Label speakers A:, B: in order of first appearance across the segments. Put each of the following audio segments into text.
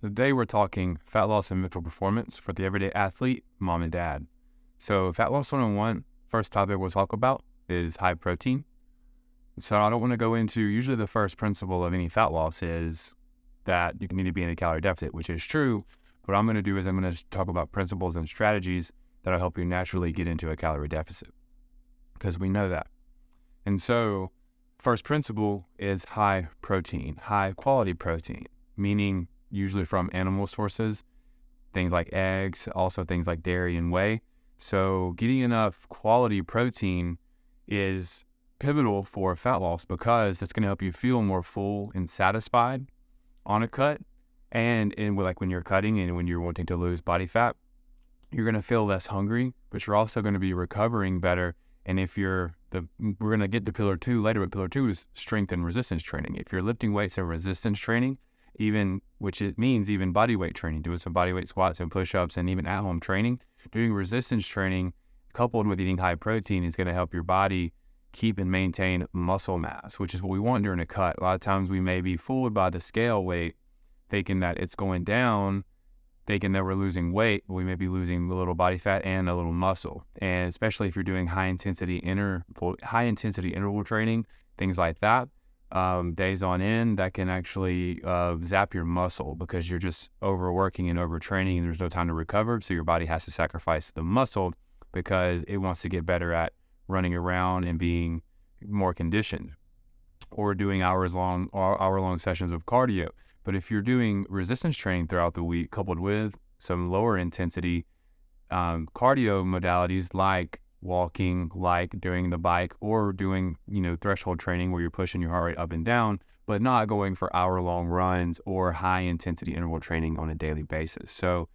A: Today we're talking fat loss and mental performance for the everyday athlete, mom and dad. So fat loss 101, first topic we'll talk about is high protein. So I don't want to go into, usually the first principle of any fat loss is that you need to be in a calorie deficit, which is true. What I'm going to do is I'm going to talk about principles and strategies that'll help you naturally get into a calorie deficit because we know that. And so first principle is high protein, high quality protein, meaning usually from animal sources, things like eggs, also things like dairy and whey. So getting enough quality protein is pivotal for fat loss because it's going to help you feel more full and satisfied on a cut. And like when you're cutting and when you're wanting to lose body fat, you're going to feel less hungry, but you're also going to be recovering better. And if we're going to get to pillar 2 later, but pillar 2 is strength and resistance training. If you're lifting weights and resistance training, which it means even body weight training, doing some body weight squats and push-ups and even at-home training, doing resistance training coupled with eating high protein is going to help your body keep and maintain muscle mass, which is what we want during a cut. A lot of times we may be fooled by the scale weight, thinking that it's going down, thinking that we're losing weight, but we may be losing a little body fat and a little muscle. And especially if you're doing high intensity interval training, things like that, days on end, that can actually zap your muscle because you're just overworking and overtraining and there's no time to recover. So your body has to sacrifice the muscle because it wants to get better at running around and being more conditioned, or doing hour-long sessions of cardio. But if you're doing resistance training throughout the week, coupled with some lower intensity cardio modalities like walking, like doing the bike, or doing, threshold training where you're pushing your heart rate up and down, but not going for hour-long runs or high-intensity interval training on a daily basis. So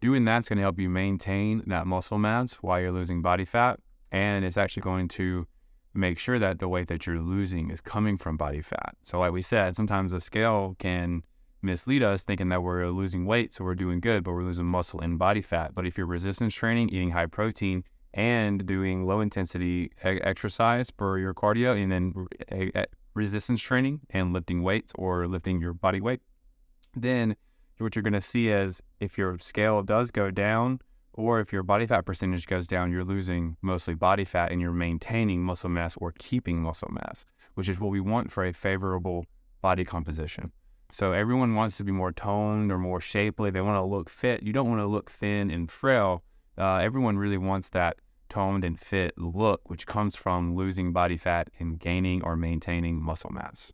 A: doing that's going to help you maintain that muscle mass while you're losing body fat, and it's actually going to make sure that the weight that you're losing is coming from body fat. So like we said, sometimes the scale can mislead us thinking that we're losing weight, so we're doing good, but we're losing muscle and body fat. But if you're resistance training, eating high protein, and doing low intensity exercise for your cardio, and then resistance training and lifting weights or lifting your body weight, then what you're going to see is if your scale does go down, or if your body fat percentage goes down, you're losing mostly body fat and you're maintaining muscle mass or keeping muscle mass, which is what we want for a favorable body composition. So everyone wants to be more toned or more shapely. They want to look fit. You don't want to look thin and frail. Everyone really wants that toned and fit look, which comes from losing body fat and gaining or maintaining muscle mass.